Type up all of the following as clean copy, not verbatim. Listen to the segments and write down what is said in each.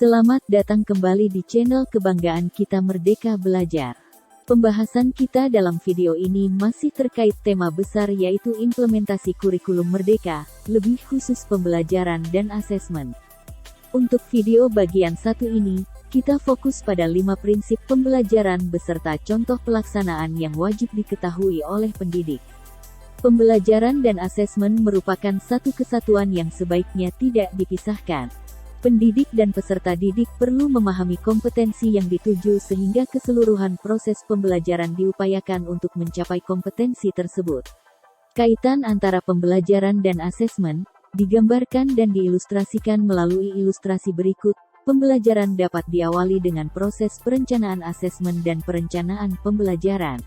Selamat datang kembali di channel kebanggaan kita Merdeka Belajar. Pembahasan kita dalam video ini masih terkait tema besar yaitu implementasi kurikulum Merdeka, lebih khusus pembelajaran dan asesmen. Untuk video bagian satu ini, kita fokus pada 5 prinsip pembelajaran beserta contoh pelaksanaan yang wajib diketahui oleh pendidik. Pembelajaran dan asesmen merupakan satu kesatuan yang sebaiknya tidak dipisahkan. Pendidik dan peserta didik perlu memahami kompetensi yang dituju sehingga keseluruhan proses pembelajaran diupayakan untuk mencapai kompetensi tersebut. Kaitan antara pembelajaran dan asesmen digambarkan dan diilustrasikan melalui ilustrasi berikut. Pembelajaran dapat diawali dengan proses perencanaan asesmen dan perencanaan pembelajaran.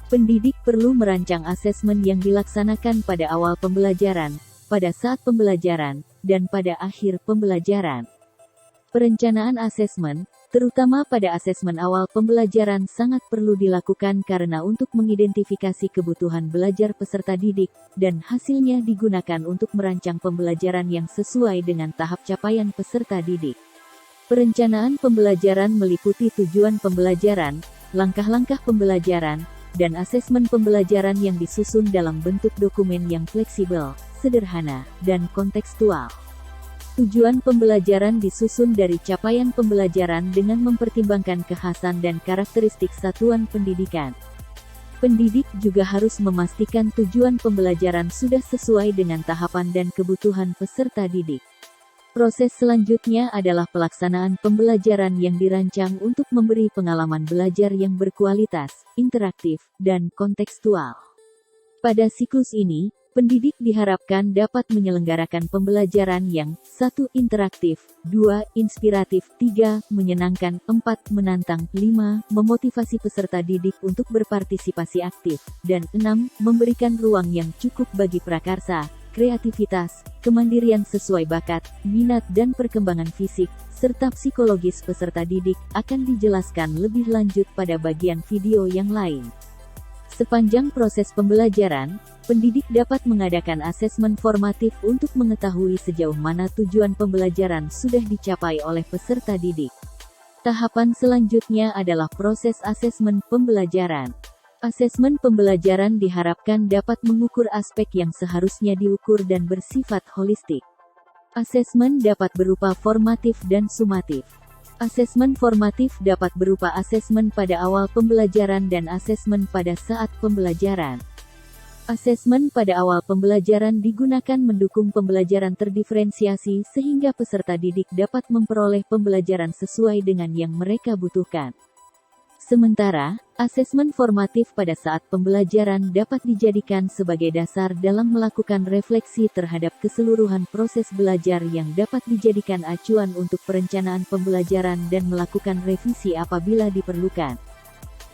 Pendidik perlu merancang asesmen yang dilaksanakan pada awal pembelajaran, pada saat pembelajaran, dan pada akhir pembelajaran. Perencanaan asesmen, terutama pada asesmen awal pembelajaran sangat perlu dilakukan karena untuk mengidentifikasi kebutuhan belajar peserta didik, dan hasilnya digunakan untuk merancang pembelajaran yang sesuai dengan tahap capaian peserta didik. Perencanaan pembelajaran meliputi tujuan pembelajaran, langkah-langkah pembelajaran, dan asesmen pembelajaran yang disusun dalam bentuk dokumen yang fleksibel, sederhana, dan kontekstual. Tujuan pembelajaran disusun dari capaian pembelajaran dengan mempertimbangkan kekhasan dan karakteristik satuan pendidikan. Pendidik juga harus memastikan tujuan pembelajaran sudah sesuai dengan tahapan dan kebutuhan peserta didik. Proses selanjutnya adalah pelaksanaan pembelajaran yang dirancang untuk memberi pengalaman belajar yang berkualitas, interaktif, dan kontekstual. Pada siklus ini, pendidik diharapkan dapat menyelenggarakan pembelajaran yang 1. Interaktif, 2. Inspiratif, 3. Menyenangkan, 4. Menantang, 5. Memotivasi peserta didik untuk berpartisipasi aktif, dan 6. Memberikan ruang yang cukup bagi prakarsa, kreativitas, kemandirian sesuai bakat, minat dan perkembangan fisik, serta psikologis peserta didik, akan dijelaskan lebih lanjut pada bagian video yang lain. Sepanjang proses pembelajaran, pendidik dapat mengadakan asesmen formatif untuk mengetahui sejauh mana tujuan pembelajaran sudah dicapai oleh peserta didik. Tahapan selanjutnya adalah proses asesmen pembelajaran. Asesmen pembelajaran diharapkan dapat mengukur aspek yang seharusnya diukur dan bersifat holistik. Asesmen dapat berupa formatif dan sumatif. Asesmen formatif dapat berupa asesmen pada awal pembelajaran dan asesmen pada saat pembelajaran. Asesmen pada awal pembelajaran digunakan mendukung pembelajaran terdiferensiasi sehingga peserta didik dapat memperoleh pembelajaran sesuai dengan yang mereka butuhkan. Sementara, asesmen formatif pada saat pembelajaran dapat dijadikan sebagai dasar dalam melakukan refleksi terhadap keseluruhan proses belajar yang dapat dijadikan acuan untuk perencanaan pembelajaran dan melakukan revisi apabila diperlukan.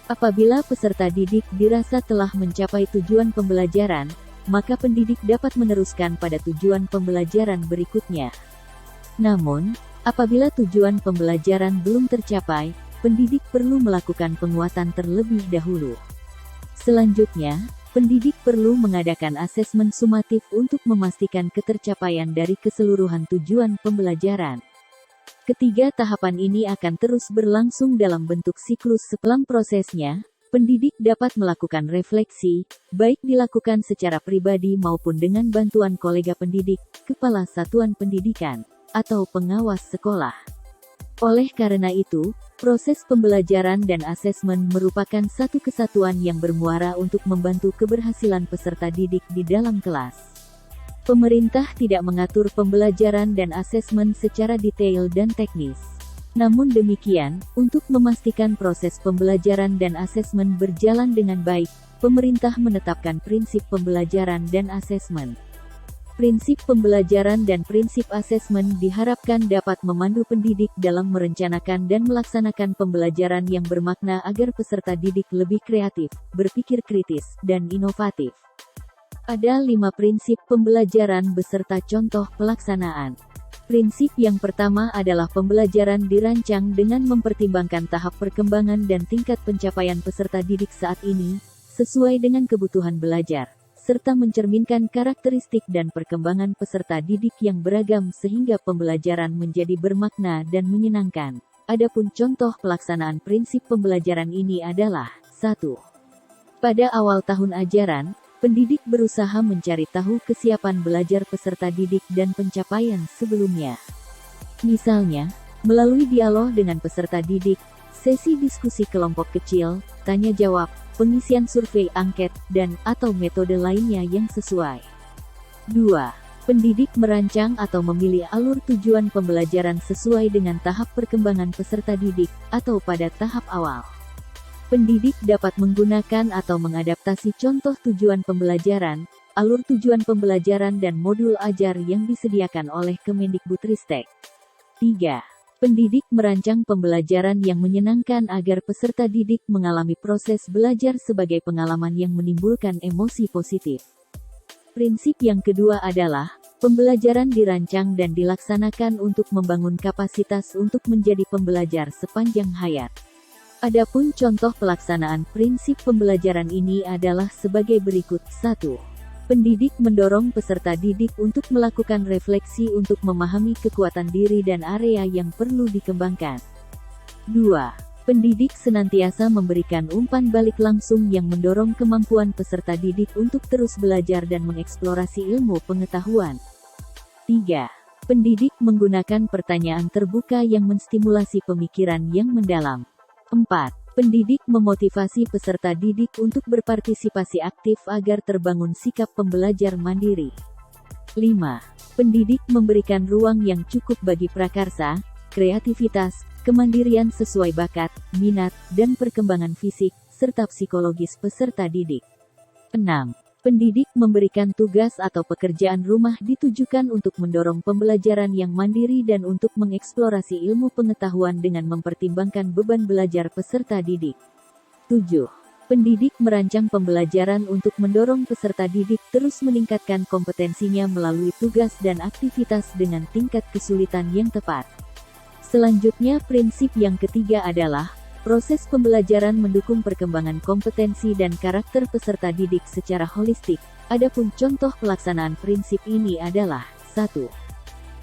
Apabila peserta didik dirasa telah mencapai tujuan pembelajaran, maka pendidik dapat meneruskan pada tujuan pembelajaran berikutnya. Namun, apabila tujuan pembelajaran belum tercapai, pendidik perlu melakukan penguatan terlebih dahulu. Selanjutnya, pendidik perlu mengadakan asesmen sumatif untuk memastikan ketercapaian dari keseluruhan tujuan pembelajaran. Ketiga tahapan ini akan terus berlangsung dalam bentuk siklus. Setelah prosesnya, pendidik dapat melakukan refleksi, baik dilakukan secara pribadi maupun dengan bantuan kolega pendidik, kepala satuan pendidikan, atau pengawas sekolah. Oleh karena itu, proses pembelajaran dan asesmen merupakan satu kesatuan yang bermuara untuk membantu keberhasilan peserta didik di dalam kelas. Pemerintah tidak mengatur pembelajaran dan asesmen secara detail dan teknis. Namun demikian, untuk memastikan proses pembelajaran dan asesmen berjalan dengan baik, pemerintah menetapkan prinsip pembelajaran dan asesmen. Prinsip pembelajaran dan prinsip asesmen diharapkan dapat memandu pendidik dalam merencanakan dan melaksanakan pembelajaran yang bermakna agar peserta didik lebih kreatif, berpikir kritis, dan inovatif. Ada 5 prinsip pembelajaran beserta contoh pelaksanaan. Prinsip yang pertama adalah pembelajaran dirancang dengan mempertimbangkan tahap perkembangan dan tingkat pencapaian peserta didik saat ini, sesuai dengan kebutuhan belajar, serta mencerminkan karakteristik dan perkembangan peserta didik yang beragam sehingga pembelajaran menjadi bermakna dan menyenangkan. Adapun contoh pelaksanaan prinsip pembelajaran ini adalah 1. Pada awal tahun ajaran, pendidik berusaha mencari tahu kesiapan belajar peserta didik dan pencapaian sebelumnya. Misalnya, melalui dialog dengan peserta didik, sesi diskusi kelompok kecil, tanya jawab, pengisian survei angket, dan/atau metode lainnya yang sesuai. 2. Pendidik merancang atau memilih alur tujuan pembelajaran sesuai dengan tahap perkembangan peserta didik, atau pada tahap awal. Pendidik dapat menggunakan atau mengadaptasi contoh tujuan pembelajaran, alur tujuan pembelajaran dan modul ajar yang disediakan oleh Kemendikbudristek. 3. Pendidik merancang pembelajaran yang menyenangkan agar peserta didik mengalami proses belajar sebagai pengalaman yang menimbulkan emosi positif. Prinsip yang kedua adalah, pembelajaran dirancang dan dilaksanakan untuk membangun kapasitas untuk menjadi pembelajar sepanjang hayat. Adapun contoh pelaksanaan prinsip pembelajaran ini adalah sebagai berikut. 1. Pendidik mendorong peserta didik untuk melakukan refleksi untuk memahami kekuatan diri dan area yang perlu dikembangkan. 2. Pendidik senantiasa memberikan umpan balik langsung yang mendorong kemampuan peserta didik untuk terus belajar dan mengeksplorasi ilmu pengetahuan. 3. Pendidik menggunakan pertanyaan terbuka yang menstimulasi pemikiran yang mendalam. 4. Pendidik memotivasi peserta didik untuk berpartisipasi aktif agar terbangun sikap pembelajar mandiri. 5. Pendidik memberikan ruang yang cukup bagi prakarsa, kreativitas, kemandirian sesuai bakat, minat, dan perkembangan fisik, serta psikologis peserta didik. 6. Pendidik memberikan tugas atau pekerjaan rumah ditujukan untuk mendorong pembelajaran yang mandiri dan untuk mengeksplorasi ilmu pengetahuan dengan mempertimbangkan beban belajar peserta didik. 7. Pendidik merancang pembelajaran untuk mendorong peserta didik terus meningkatkan kompetensinya melalui tugas dan aktivitas dengan tingkat kesulitan yang tepat. Selanjutnya, prinsip yang ketiga adalah, proses pembelajaran mendukung perkembangan kompetensi dan karakter peserta didik secara holistik. Adapun contoh pelaksanaan prinsip ini adalah 1.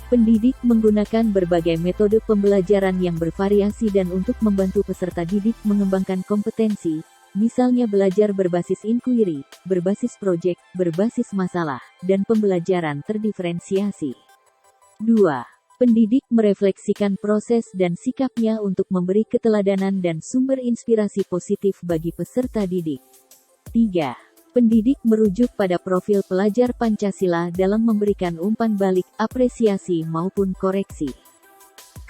Pendidik menggunakan berbagai metode pembelajaran yang bervariasi dan untuk membantu peserta didik mengembangkan kompetensi, misalnya belajar berbasis inquiry, berbasis proyek, berbasis masalah, dan pembelajaran terdiferensiasi. 2. Pendidik merefleksikan proses dan sikapnya untuk memberi keteladanan dan sumber inspirasi positif bagi peserta didik. 3. Pendidik merujuk pada profil pelajar Pancasila dalam memberikan umpan balik, apresiasi maupun koreksi.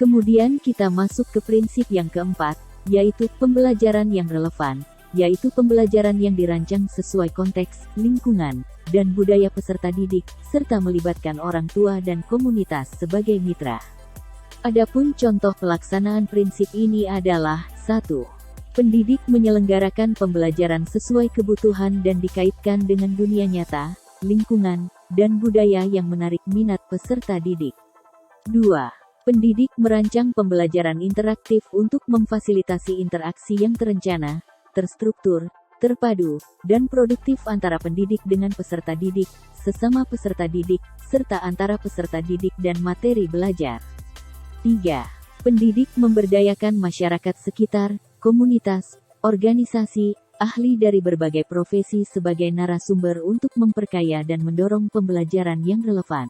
Kemudian kita masuk ke prinsip yang keempat, yaitu pembelajaran yang relevan, yaitu pembelajaran yang dirancang sesuai konteks, lingkungan, dan budaya peserta didik, serta melibatkan orang tua dan komunitas sebagai mitra. Adapun contoh pelaksanaan prinsip ini adalah 1. Pendidik menyelenggarakan pembelajaran sesuai kebutuhan dan dikaitkan dengan dunia nyata, lingkungan, dan budaya yang menarik minat peserta didik. 2. Pendidik merancang pembelajaran interaktif untuk memfasilitasi interaksi yang terencana, terstruktur, terpadu, dan produktif antara pendidik dengan peserta didik, sesama peserta didik, serta antara peserta didik dan materi belajar. 3. Pendidik memberdayakan masyarakat sekitar, komunitas, organisasi, ahli dari berbagai profesi sebagai narasumber untuk memperkaya dan mendorong pembelajaran yang relevan.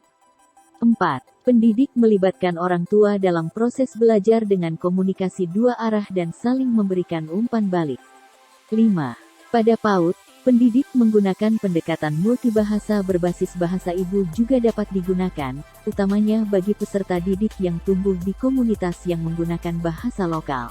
4. Pendidik melibatkan orang tua dalam proses belajar dengan komunikasi dua arah dan saling memberikan umpan balik. 5. Pada PAUD, pendidik menggunakan pendekatan multibahasa berbasis bahasa ibu juga dapat digunakan, utamanya bagi peserta didik yang tumbuh di komunitas yang menggunakan bahasa lokal.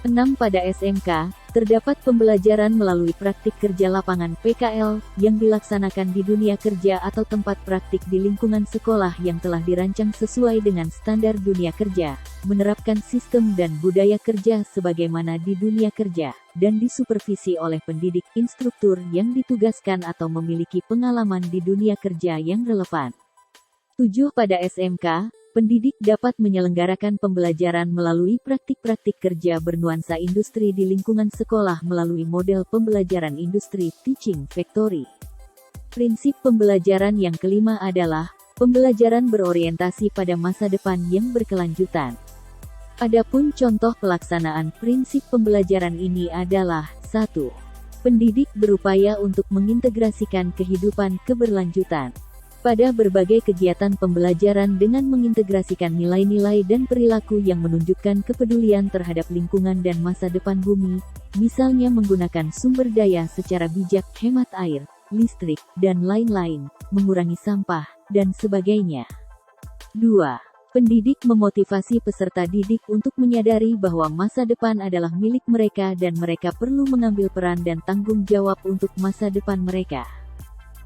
6. Pada SMK, terdapat pembelajaran melalui praktik kerja lapangan PKL, yang dilaksanakan di dunia kerja atau tempat praktik di lingkungan sekolah yang telah dirancang sesuai dengan standar dunia kerja, menerapkan sistem dan budaya kerja sebagaimana di dunia kerja, dan disupervisi oleh pendidik instruktur yang ditugaskan atau memiliki pengalaman di dunia kerja yang relevan. 7. Pada SMK, pendidik dapat menyelenggarakan pembelajaran melalui praktik-praktik kerja bernuansa industri di lingkungan sekolah melalui model pembelajaran industri Teaching Factory. Prinsip pembelajaran yang kelima adalah pembelajaran berorientasi pada masa depan yang berkelanjutan. Adapun contoh pelaksanaan prinsip pembelajaran ini adalah 1. Pendidik berupaya untuk mengintegrasikan kehidupan keberlanjutan pada berbagai kegiatan pembelajaran dengan mengintegrasikan nilai-nilai dan perilaku yang menunjukkan kepedulian terhadap lingkungan dan masa depan bumi, misalnya menggunakan sumber daya secara bijak, hemat air, listrik, dan lain-lain, mengurangi sampah, dan sebagainya. 2. Pendidik memotivasi peserta didik untuk menyadari bahwa masa depan adalah milik mereka dan mereka perlu mengambil peran dan tanggung jawab untuk masa depan mereka.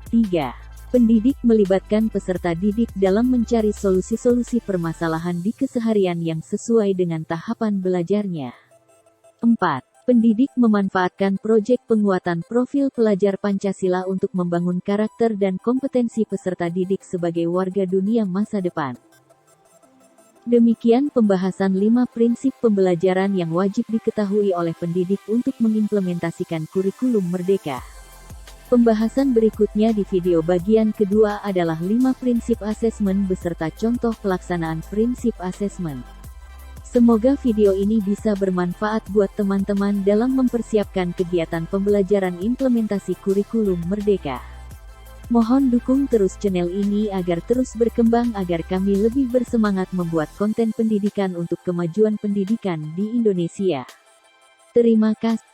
3. Pendidik melibatkan peserta didik dalam mencari solusi-solusi permasalahan di keseharian yang sesuai dengan tahapan belajarnya. 4. Pendidik memanfaatkan proyek penguatan profil pelajar Pancasila untuk membangun karakter dan kompetensi peserta didik sebagai warga dunia masa depan. Demikian pembahasan 5 prinsip pembelajaran yang wajib diketahui oleh pendidik untuk mengimplementasikan kurikulum merdeka. Pembahasan berikutnya di video bagian kedua adalah 5 prinsip asesmen beserta contoh pelaksanaan prinsip asesmen. Semoga video ini bisa bermanfaat buat teman-teman dalam mempersiapkan kegiatan pembelajaran implementasi kurikulum merdeka. Mohon dukung terus channel ini agar terus berkembang agar kami lebih bersemangat membuat konten pendidikan untuk kemajuan pendidikan di Indonesia. Terima kasih.